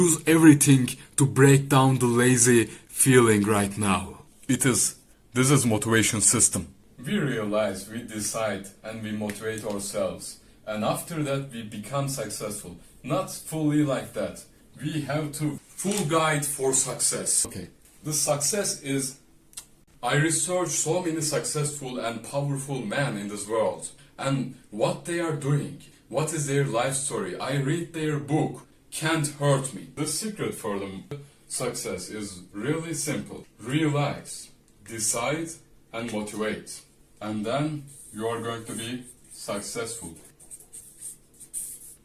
use everything to break down the lazy feeling right now. This is motivation system. We realize, we decide, and we motivate ourselves. And after that, we become successful. Not fully like that. We have to full guide for success. Okay. The success is, I research so many successful and powerful men in this world. And what they are doing, what is their life story. I read their book, Can't Hurt Me. The secret for them success is really simple. Realize, decide, and motivate. And then you are going to be successful.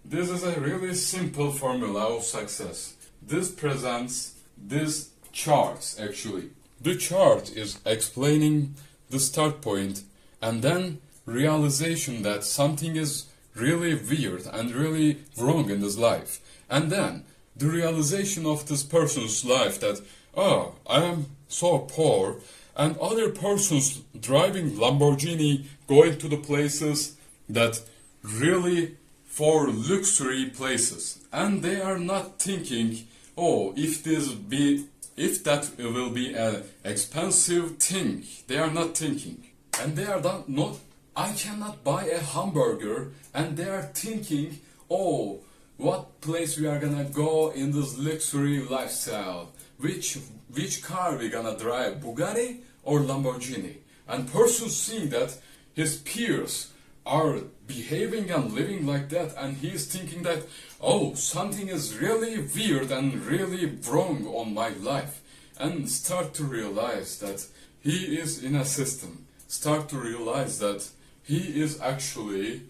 This is a really simple formula of success. This presents these charts actually. The chart is explaining the start point and then realization that something is really weird and really wrong in this life. And then the realization of this person's life that, oh, I am so poor, and other persons driving Lamborghini, going to the places that really for luxury places, and they are not thinking, oh, if that will be an expensive thing. They are not thinking, and they are not. I cannot buy a hamburger, and they are thinking, oh, what place we are gonna go in this luxury lifestyle? Which car we gonna drive, Bugatti or Lamborghini? And person seeing that his peers are behaving and living like that, and he is thinking that, oh, something is really weird and really wrong on my life, and start to realize that he is in a system. Start to realize that he is actually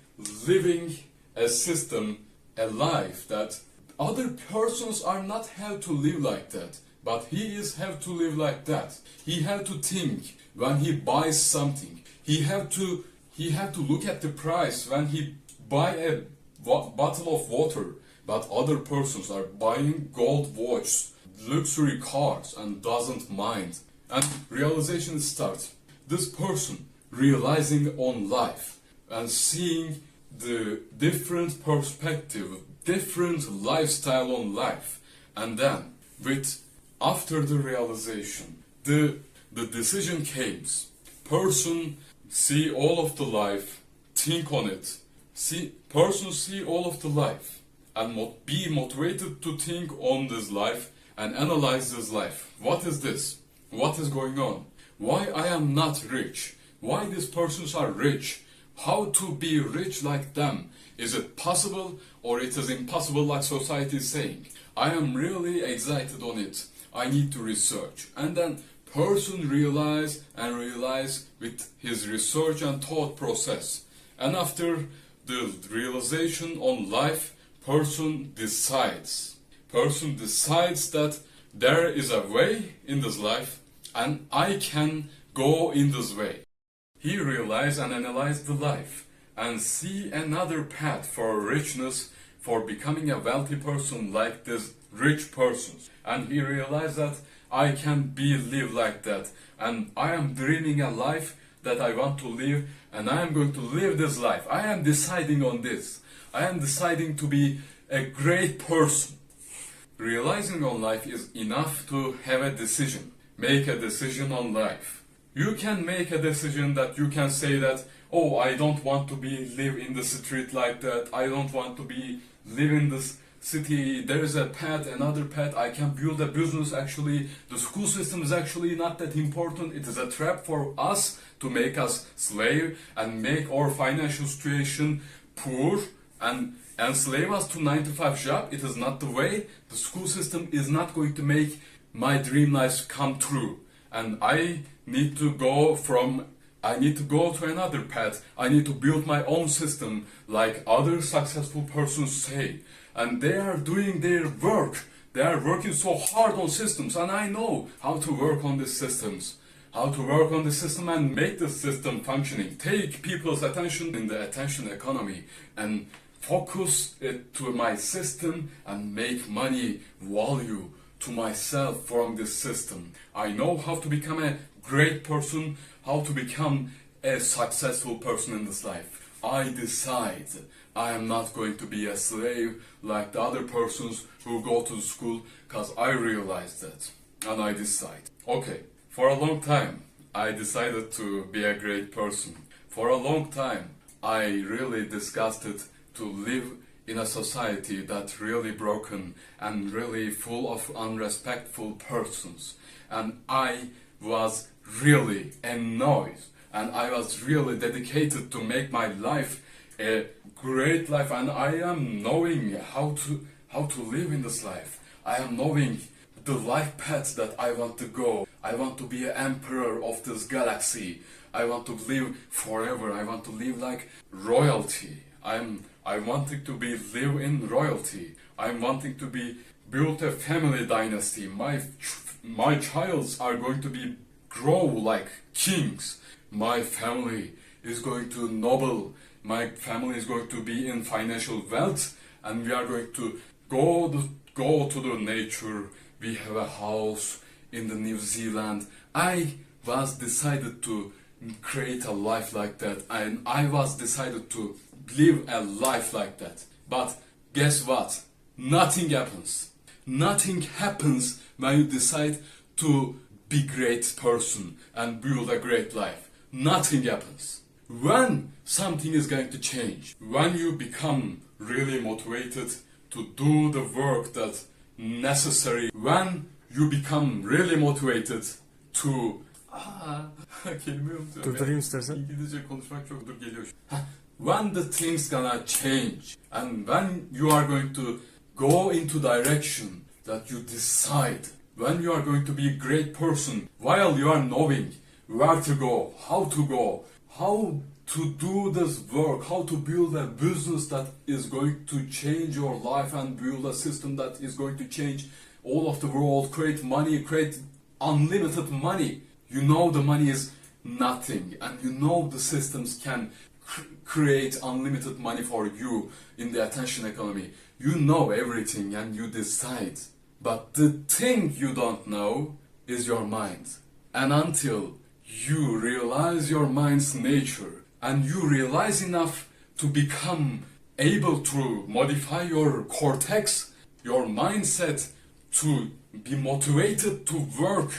living a system, a life that other persons are not have to live like that, but he is have to live like that. He have to think when he buys something. He have to look at the price when he buy a bottle of water. But other persons are buying gold watch, luxury cars, and doesn't mind. And realization starts. This person realizing on life and seeing the different perspective, different lifestyle on life, and then after the realization, the decision comes. Person see all of the life, think on it. Person see all of the life and be motivated to think on this life and analyze this life. What is this? What is going on? Why I am not rich? Why these persons are rich? How to be rich like them? Is it possible or it is impossible like society is saying? I am really excited on it. I need to research. And then person realize with his research and thought process. And after the realization on life, person decides. Person decides that there is a way in this life and I can go in this way. He realized and analyzed the life and see another path for richness, for becoming a wealthy person like this rich persons. And he realized that I can live like that, and I am dreaming a life that I want to live, and I am going to live this life. I am deciding on this. I am deciding to be a great person. Realizing on life is enough to have a decision. Make a decision on life. You can make a decision that you can say that, oh, I don't want to live in the street like that. I don't want to live in this city. There is a path, another path. I can build a business. Actually, the school system is actually not that important. It is a trap for us to make us slave and make our financial situation poor and enslave us to 9-to-5 job. It is not the way. The school system is not going to make my dream life come true. And I need to go to another path. I need to build my own system like other successful persons say. And they are doing their work. They are working so hard on systems, and I know how to work on these systems. How to work on the system and make the system functioning. Take people's attention in the attention economy and focus it to my system and make money value to myself from this system. I know how to become a great person, how to become a successful person in this life. I decide. I am not going to be a slave like the other persons who go to school, because I realized that and I decide. Okay, for a long time I decided to be a great person. For a long time I really disgusted to live in a society that's really broken and really full of unrespectful persons. And I was really annoyed and I was really dedicated to make my life a great life, and I am knowing how to live in this life. I am knowing the life path that I want to go. I want to be an emperor of this galaxy. I want to live forever. I want to live like royalty. I wanting to be live in royalty. I'm wanting to be build a family dynasty. My childs are going to be grow like kings. My family is going to noble. My family is going to be in financial wealth, and we are going to go to the nature. We have a house in the New Zealand. I was decided to create a life like that, and I was decided to live a life like that. But guess what? Nothing happens. Nothing happens when you decide to be great person and build a great life. Nothing happens. When something is going to change, when you become really motivated to do the work that's necessary, when you become really motivated to kelime unutuyorum Durdurayım ya. istersen. İngilizce konuşmak çok dur geliyor. When the things gonna change and when you are going to go into direction that you decide, when you are going to be a great person, while you are knowing where to go, how to do this work, how to build a business that is going to change your life and build a system that is going to change all of the world, create money, create unlimited money. You know the money is nothing, and you know the systems can create unlimited money for you in the attention economy. You know everything and you decide. But the thing you don't know is your mind. And until you realize your mind's nature and you realize enough to become able to modify your cortex, your mindset, to be motivated to work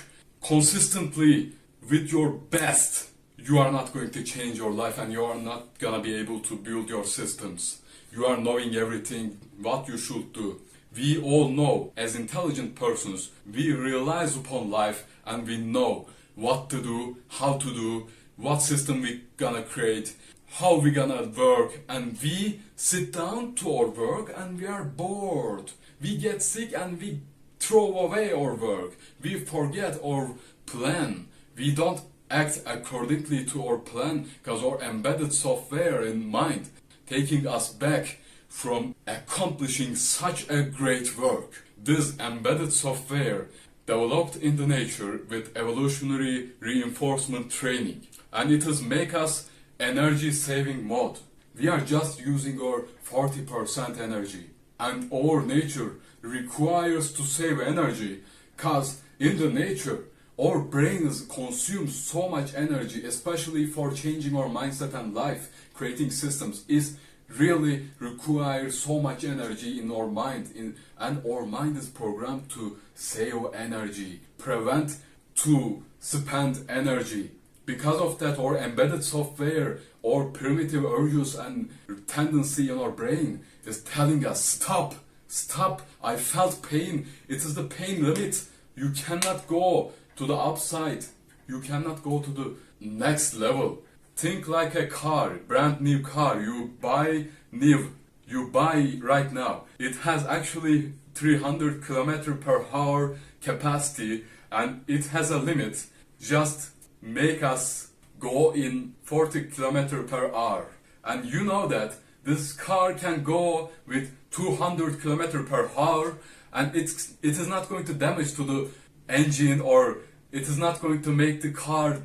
consistently with your best, you are not going to change your life and you are not gonna be able to build your systems. You are knowing everything, what you should do. We all know, as intelligent persons, we realize upon life and we know what to do, how to do, what system we gonna create, how we gonna work, and we sit down to our work and we are bored. We get sick and we throw away our work. We forget our plan. We don't act accordingly to our plan because our embedded software in mind taking us back from accomplishing such a great work. This embedded software developed in the nature with evolutionary reinforcement training, and it has make us energy saving mode. We are just using our 40% energy, and our nature requires to save energy because in the nature our brains consume so much energy, especially for changing our mindset and life. Creating systems is really requires so much energy in our mind, and our mind is programmed to save energy, prevent to spend energy. Because of that, our embedded software, our primitive urges and tendency in our brain is telling us, stop, stop, I felt pain, it is the pain limit, you cannot go to the upside, you cannot go to the next level. Think like a car, brand new car, you buy right now. It has actually 300 km/h capacity and it has a limit. Just make us go in 40 km/h. And you know that this car can go with 200 km/h and it is not going to damage to the engine, or it is not going to make the car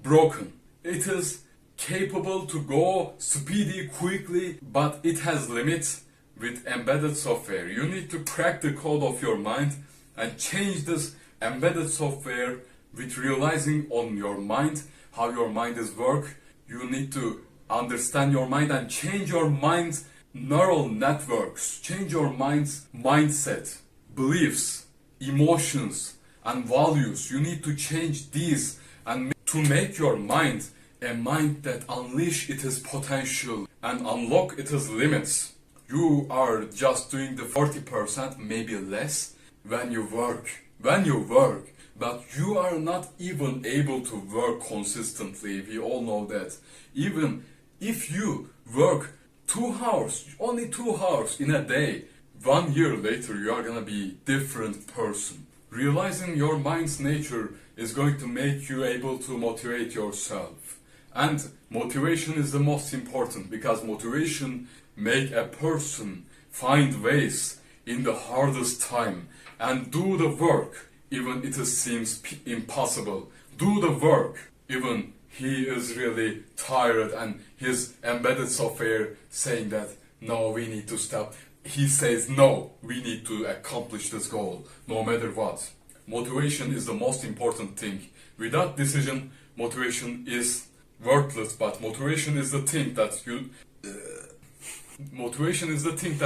broken. It is capable to go speedy, quickly, but it has limits with embedded software. You need to crack the code of your mind and change this embedded software with realizing on your mind how your mind is work. You need to understand your mind and change your mind's neural networks, change your mind's mindset, beliefs, emotions, and values. You need to change these and to make your mind a mind that unleash its potential and unlock its limits. You are just doing the 40%, maybe less, when you work. But you are not even able to work consistently. We all know that. Even if you work 2 hours, only 2 hours in a day, 1 year later you are gonna be different person. Realizing your mind's nature is going to make you able to motivate yourself. And motivation is the most important, because motivation make a person find ways in the hardest time and do the work even it seems impossible. Do the work even he is really tired and his embedded software saying that no, we need to stop. He says no, we need to accomplish this goal no matter what. Motivation is the most important thing. Without decision, motivation is worthless, but motivation is the thing that motivation is the thing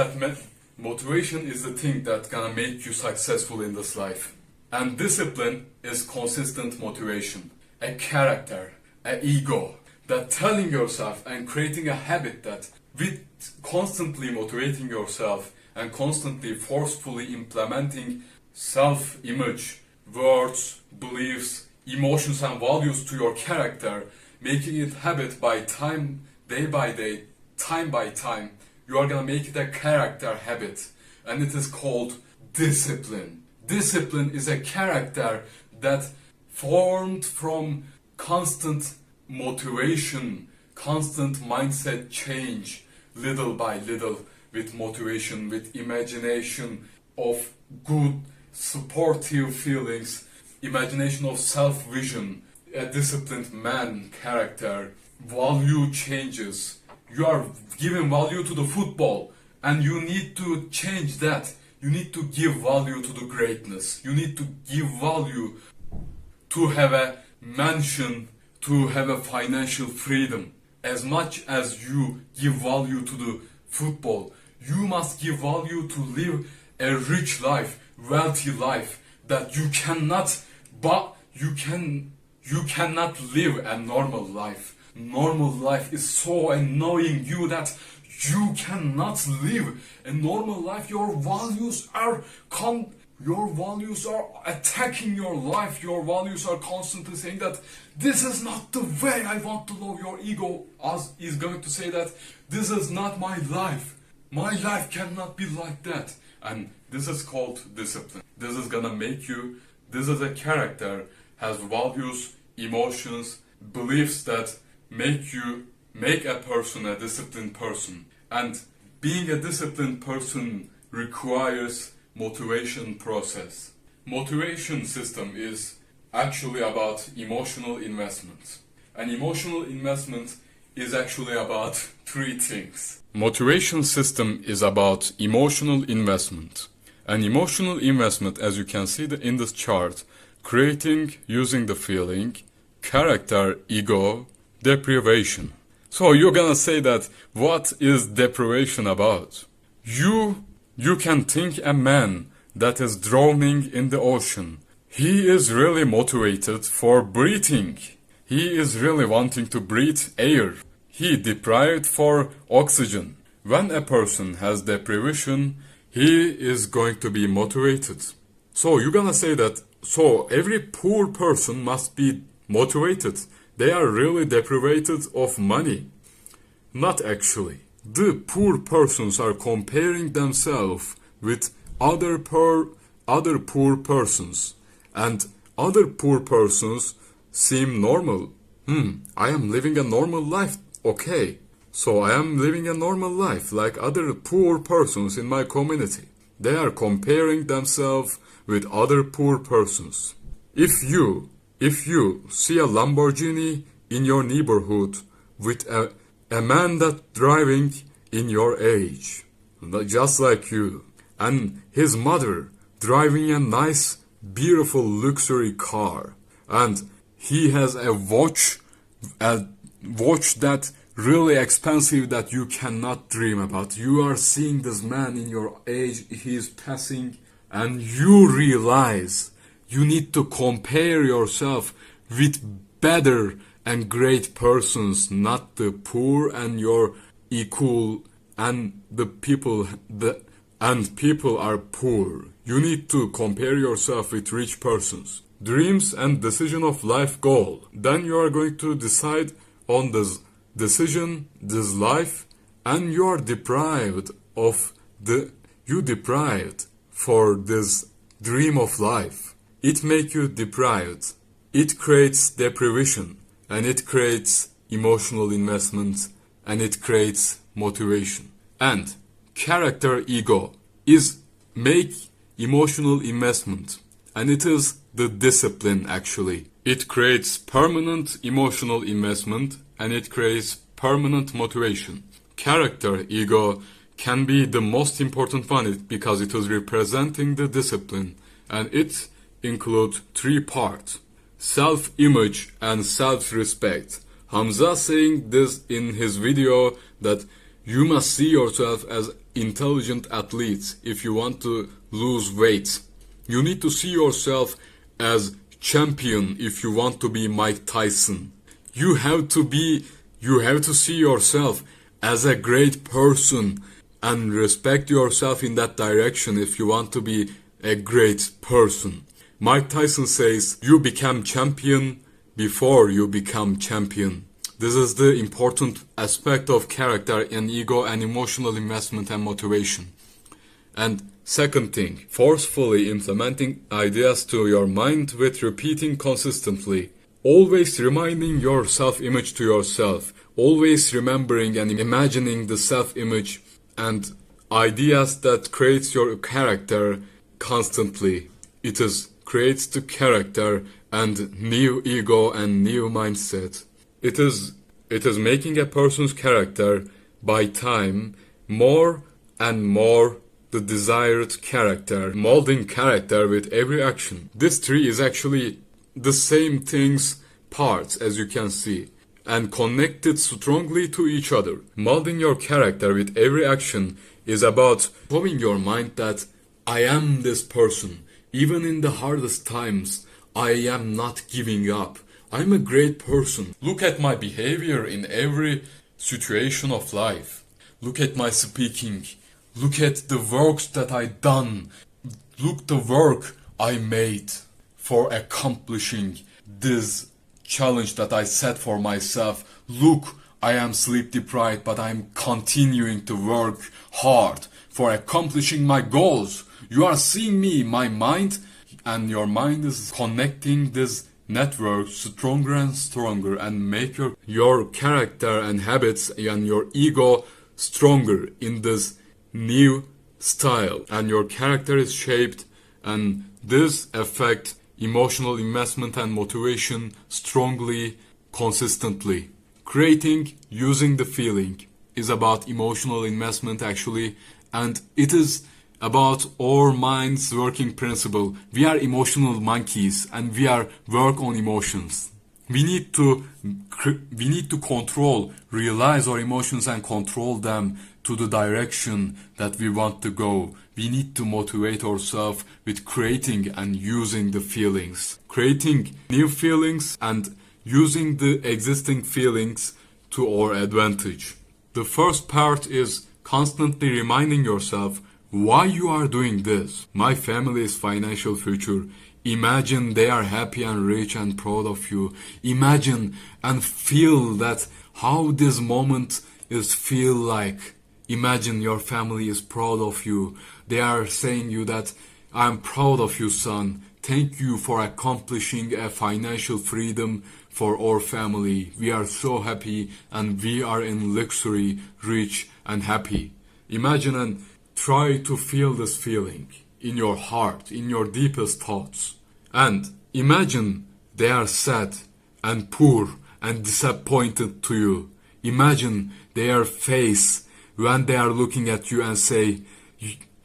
that gonna make you successful in this life. And discipline is consistent motivation, a character, an ego, that telling yourself and creating a habit that with constantly motivating yourself and constantly forcefully implementing self-image, words, beliefs, emotions and values to your character, making it habit by time, day by day, time by time, you are gonna make it a character habit, and it is called discipline. Discipline is a character that formed from constant motivation, constant mindset change, little by little, with motivation, with imagination of good, supportive feelings, imagination of self-vision, a disciplined man character, value changes. You are giving value to the football and you need to change that. You need to give value to the greatness. You need to give value to have a mansion, to have a financial freedom. As much as you give value to the football, you must give value to live a rich life, wealthy life, that you cannot, but you cannot live a normal life. Normal life is so annoying you that you cannot live a normal life. Your values are attacking your life. Your values are constantly saying that this is not the way I want to live. Your ego is going to say that this is not my life. My life cannot be like that. And this is called discipline. This is gonna make you, this is a character, has values, emotions, beliefs that make a person a disciplined person. And being a disciplined person requires motivation process. Motivation system is actually about emotional investment. And emotional investment is actually about 3 things. Motivation system is about emotional investment. And emotional investment, as you can see in this chart, creating using the feeling, character, ego, deprivation. So you're gonna say that what is deprivation about? You can think a man that is drowning in the ocean. He is really motivated for breathing. He is really wanting to breathe air. He deprived for oxygen. When a person has deprivation, he is going to be motivated. So you're gonna say that, so every poor person must be motivated. They are really deprived of money. Not actually. The poor persons are comparing themselves with other poor persons. And other poor persons seem normal. I am living a normal life. Okay. So I am living a normal life like other poor persons in my community. They are comparing themselves with other poor persons. If you see a Lamborghini in your neighborhood with a man that driving in your age, just like you, and his mother driving a nice, beautiful luxury car, and he has a watch that really expensive that you cannot dream about. You are seeing this man in your age, he is passing, and you realize you need to compare yourself with better and great persons, not the poor and your equal, and the people and people are poor. You need to compare yourself with rich persons. Dreams and decision of life goal. Then you are going to decide on this decision, this life, and you are deprived of you deprived for this dream of life. It make you deprived. It creates deprivation, and it creates emotional investment, and it creates motivation. And character ego is make emotional investment, and it is the discipline actually. It creates permanent emotional investment, and it creates permanent motivation. Character ego can be the most important one because it is representing the discipline, and it includes 3 parts: self-image and self-respect. Hamza saying this in his video that you must see yourself as intelligent athletes if you want to lose weight. You need to see yourself as champion if you want to be Mike Tyson. You have to see yourself as a great person and respect yourself in that direction if you want to be a great person. Mike Tyson says you become champion before you become champion. This is the important aspect of character and ego and emotional investment and motivation. And second thing, forcefully implementing ideas to your mind with repeating consistently. Always reminding your self-image to yourself. Always remembering and imagining the self-image and ideas that creates your character constantly. It creates the character and new ego and new mindset. It is making a person's character by time more and more the desired character, molding character with every action. This tree is actually the same things parts as you can see and connected strongly to each other. Molding your character with every action is about showing your mind that I am this person. Even in the hardest times, I am not giving up. I'm a great person. Look at my behavior in every situation of life. Look at my speaking. Look at the works that I done. Look the work I made for accomplishing this challenge that I set for myself. Look, I am sleep deprived, but I'm continuing to work hard for accomplishing my goals. You are seeing me, my mind, and your mind is connecting this network stronger and stronger and make your character and habits and your ego stronger in this new style, and your character is shaped, and this affect emotional investment and motivation strongly, consistently. Creating using the feeling is about emotional investment actually, and it is about our mind's working principle. We are emotional monkeys and we are work on emotions. We need to control, realize our emotions and control them to the direction that we want to go. We need to motivate ourselves with creating and using the feelings. Creating new feelings and using the existing feelings to our advantage. The first part is constantly reminding yourself why you are doing this. My family's financial future. Imagine they are happy and rich and proud of you. Imagine and feel that how this moment is feel like. Imagine your family is proud of you. They are saying you that I'm proud of you, son. Thank you for accomplishing a financial freedom for our family. We are so happy and we are in luxury, rich and happy. Imagine and try to feel this feeling in your heart, in your deepest thoughts. And imagine they are sad and poor and disappointed to you. Imagine their face when they are looking at you and say,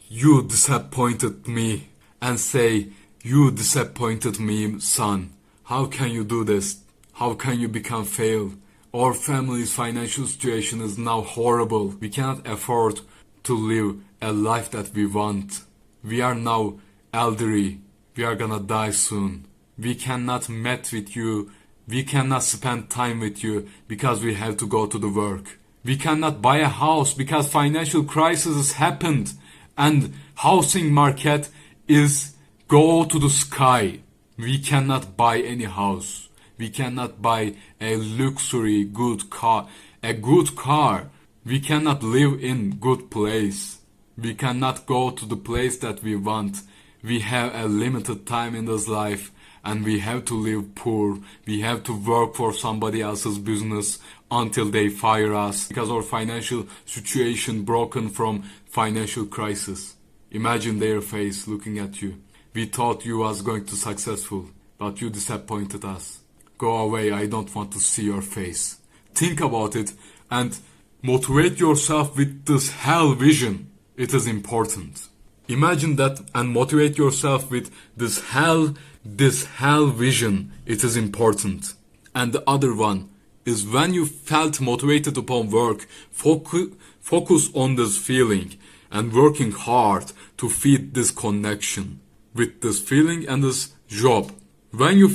you disappointed me, and say, you disappointed me, son. How can you do this? How can you become fail? Our family's financial situation is now horrible. We cannot afford to live a life that we want. We are now elderly. We are gonna die soon. We cannot meet with you. We cannot spend time with you because we have to go to the work. We cannot buy a house because financial crisis has happened and housing market is go to the sky. We cannot buy any house. We cannot buy a luxury good car, a good car. We cannot live in good place. We cannot go to the place that we want. We have a limited time in this life and we have to live poor. We have to work for somebody else's business until they fire us because our financial situation broken from financial crisis. Imagine their face looking at you. We thought you was going to successful, but you disappointed us. Go away, I don't want to see your face. Think about it and motivate yourself with this hell vision. It is important. Imagine that and motivate yourself with this hell vision. It is important. And the other one is when you felt motivated upon work, focus on this feeling and working hard to feed this connection with this feeling and this job. When you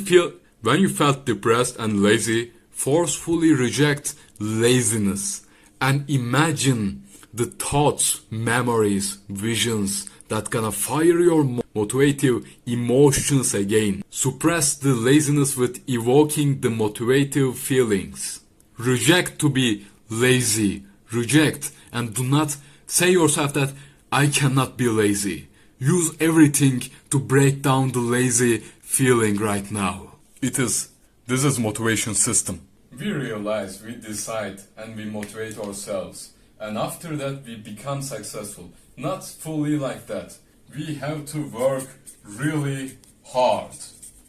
felt depressed and lazy, forcefully reject laziness and imagine the thoughts, memories, visions that gonna fire your motivative emotions again. Suppress the laziness with evoking the motivative feelings. Reject to be lazy. Reject and do not say yourself that I cannot be lazy. Use everything to break down the lazy feeling right now. This is motivation system. We realize, we decide, and we motivate ourselves. And after that, we become successful. Not fully like that. We have to work really hard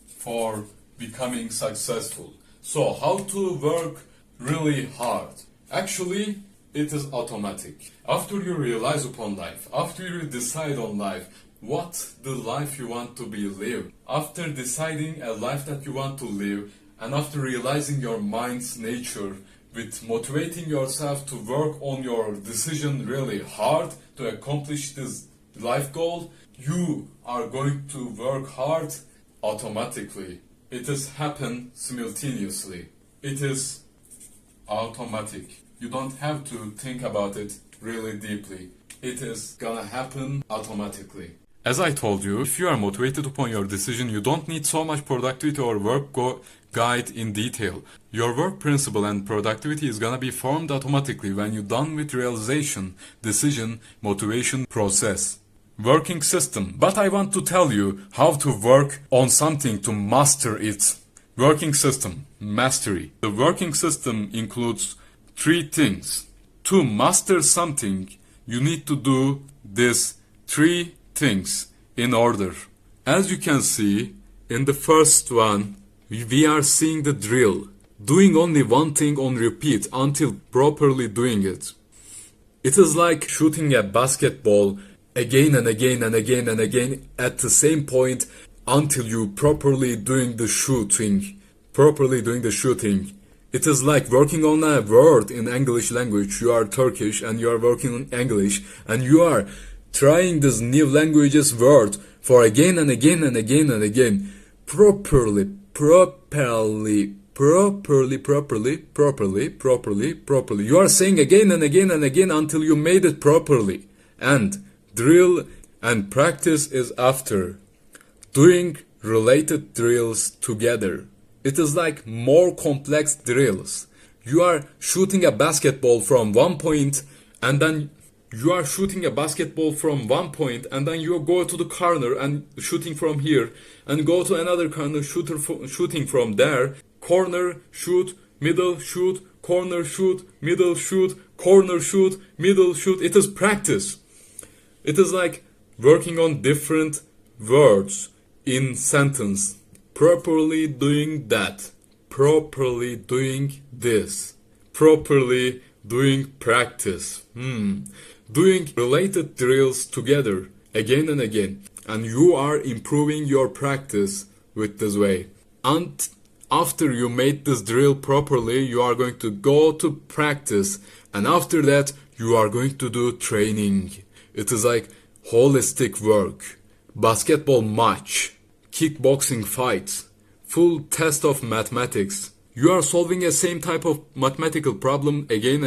for becoming successful. So, how to work really hard? Actually, it is automatic. After you realize upon life, after you decide on life, what the life you want to be lived. After deciding a life that you want to live, and after realizing your mind's nature, with motivating yourself to work on your decision really hard to accomplish this life goal, you are going to work hard automatically. It is happen simultaneously. It is automatic. You don't have to think about it really deeply. It is gonna happen automatically. As I told you, if you are motivated upon your decision, you don't need so much productivity or work guide in detail. Your work principle and productivity is gonna be formed automatically when you're done with realization, decision, motivation process. Working system. But I want to tell you how to work on something to master it. Working system. Mastery. The working system includes 3 things. To master something, you need to do these 3 things in order. As you can see, in the first one, we are seeing the drill. Doing only one thing on repeat until properly doing it. It is like shooting a basketball again and again and again and again at the same point until you properly doing the shooting. It is like working on a word in English language. You are Turkish and you are working on English and you are trying this new language's word for again and again and again and again. Properly. You are saying again and again and again until you made it properly. And drill and practice is after. Doing related drills together. It is like more complex drills. You are shooting a basketball from one point and then you go to the corner and shooting from here and go to another corner shooting from there. Corner, shoot, middle, shoot, corner, shoot, middle, shoot, corner, shoot, middle, shoot. It is practice. It is like working on different words in sentence. Properly doing that. Properly doing this. Properly doing practice. Doing related drills together again and again. And you are improving your practice with this way. after you made this drill properly, you are going to go to practice, and after that you are going to do training. It is like holistic work, basketball match, kickboxing fight, full test of mathematics. You are solving a same type of mathematical problem again,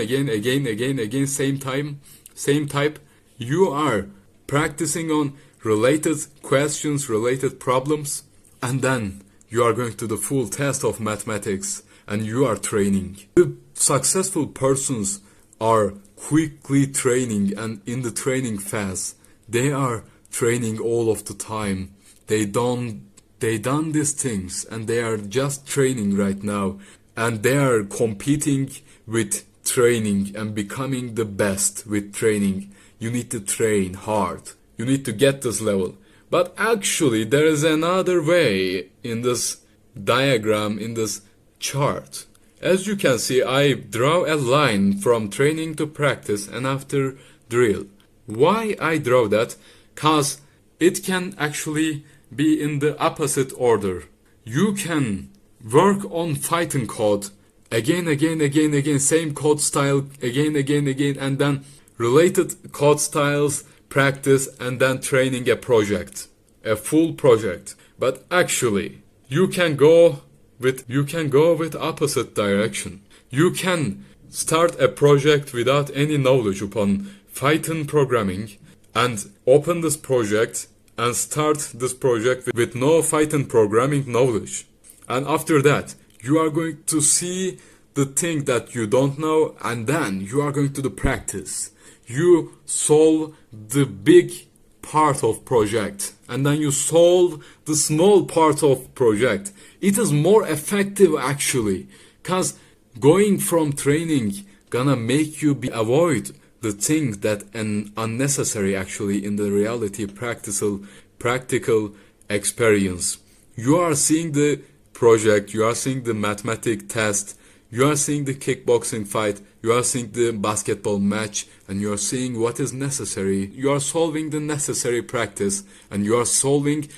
same type. You are practicing on related questions, related problems, and then you are going to the full test of mathematics and you are training. The successful persons are quickly training, and in the training phase, they are training all of the time. They done these things and they are just training right now, and they are competing with training and becoming the best with training. You need to train hard. You need to get this level. But actually there is another way in this diagram, in this chart. As you can see, I draw a line from training to practice and after drill. Why I draw that? Cause it can actually be in the opposite order. You can work on Python code again, same code style again, and then related code styles, practice, and then training a project, a full project. But actually, you can go with opposite direction. You can start a project without any knowledge upon Python programming and open this project and start this project with no Python programming knowledge. And after that, you are going to see the thing that you don't know, and then you are going to the practice. You solve the big part of project, and then you solve the small part of project. It is more effective actually, cause going from training gonna make you avoid the things that an unnecessary actually in the reality practical experience. You are seeing the project, you are seeing the mathematic test, you are seeing the kickboxing fight, you are seeing the basketball match, and you are seeing what is necessary. You are solving the necessary practice, and you are solving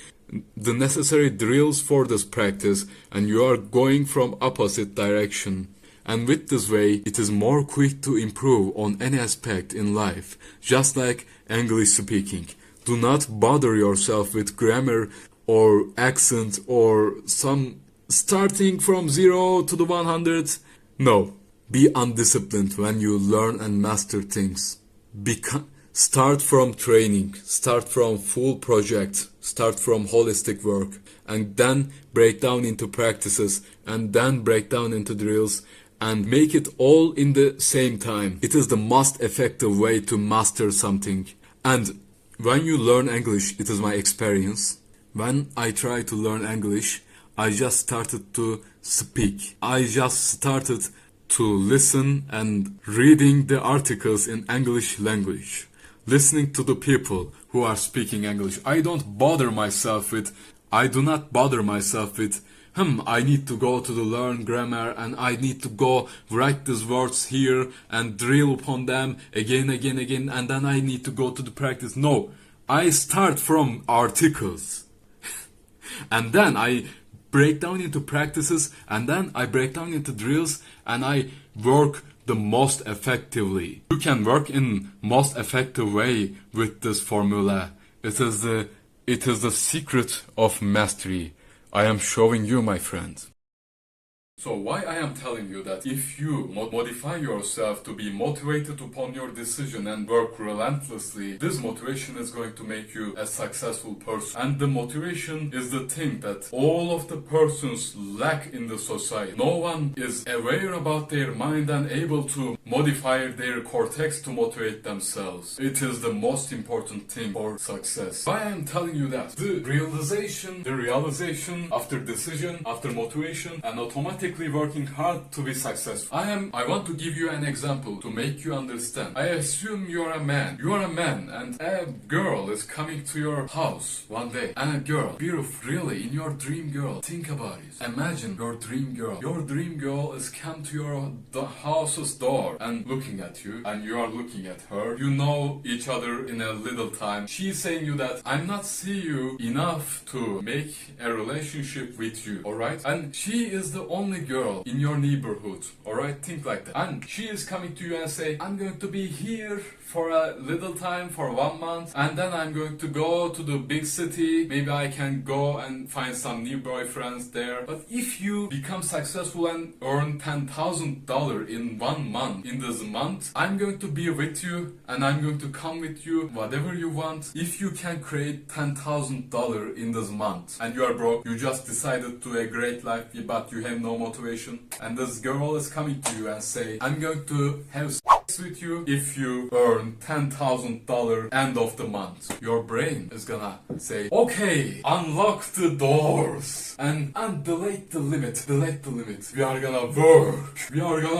the necessary drills for this practice, and you are going from opposite direction. And with this way, it is more quick to improve on any aspect in life, just like English speaking. Do not bother yourself with grammar or accent or some starting from 0 to the 100. No, be undisciplined when you learn and master things. Start from training, start from full project, start from holistic work, and then break down into practices, and then break down into drills, and make it all in the same time. It is the most effective way to master something. And when you learn English, it is my experience. When I try to learn English, I just started to speak. I just started to listen and reading the articles in English language. Listening to the people who are speaking English. I do not bother myself with, I need to go to the learn grammar and I need to go write these words here and drill upon them again, and then I need to go to the practice. No, I start from articles and then I break down into practices, and then I break down into drills, and I work the most effectively. You can work in most effective way with this formula. It is the secret of mastery. I am showing you, my friend. So why I am telling you that if you modify yourself to be motivated upon your decision and work relentlessly, this motivation is going to make you a successful person. And the motivation is the thing that all of the persons lack in the society. No one is aware about their mind and able to modify their cortex to motivate themselves. It is the most important thing for success. Why I am telling you that? The realization after decision, after motivation, and automatic automatically working hard to be successful. I want to give you an example to make you understand. I assume you're a man. You are a man and a girl is coming to your house one day. And a girl, beautiful, really, in your dream girl. Think about it. Imagine your dream girl. Your dream girl is come to your house's door and looking at you, and you are looking at her. You know each other in a little time. She's saying you that I'm not see you enough to make a relationship with you, alright? And she is the only girl in your neighborhood, alright? Think like that. And she is coming to you and say, I'm going to be here for a little time, for 1 month, and then I'm going to go to the big city. Maybe I can go and find some new boyfriends there. But if you become successful and earn $10,000 in 1 month, in this month, I'm going to be with you and I'm going to come with you, whatever you want. If you can create $10,000 in this month and you are broke, you just decided to a great life but you have no motivation, and this girl is coming to you and say, I'm going to have sex with you if you earn $10,000 end of the month. Your brain is gonna say, okay, unlock the doors and delete the limit. We are gonna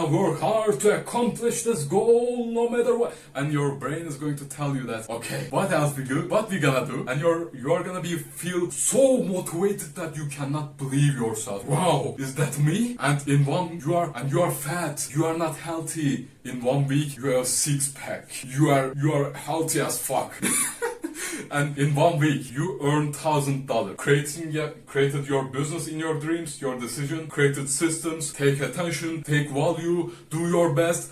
work hard to accomplish this goal no matter what. And your brain is going to tell you that, okay, what else we do? What we gonna do? And you are gonna feel so motivated that you cannot believe yourself. Wow, is that me? And you are fat. You are not healthy. In 1 week, you have 6-pack. You are healthy as fuck. And in 1 week, you earn $1,000. Created your business in your dreams, your decision, created systems, take attention, take value, do your best,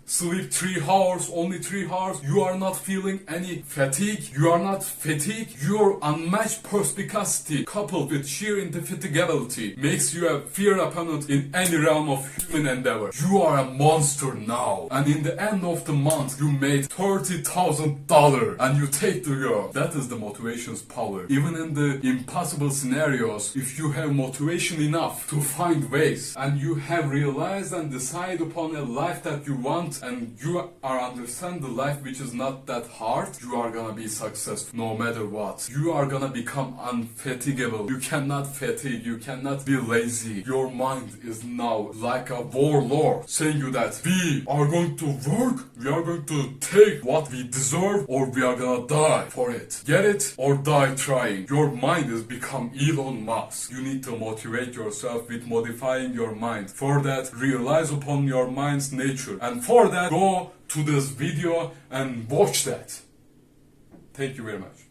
sleep 3 hours, only 3 hours. You are not feeling any fatigue. You are not fatigued. Your unmatched perspicacity coupled with sheer indefatigability makes you a fear opponent in any realm of human endeavor. You are a monster now. And in the end of the month, you made $30,000 and you take the girl. That is the motivation's power. Even in the impossible scenarios, if you have motivation enough to find ways and you have realized and decide upon a life that you want, and you are understand the life which is not that hard, you are gonna be successful no matter what. You are gonna become unfatigable. You cannot fatigue, you cannot be lazy. Your mind is now like a warlord saying you that we are going to work, we are going to take what we deserve, or we are gonna die for it. Get it or die trying. Your mind has become Elon Musk. You need to motivate yourself with modifying your mind. For that, realize upon your mind's nature, and for that, go to this video and watch that. Thank you very much.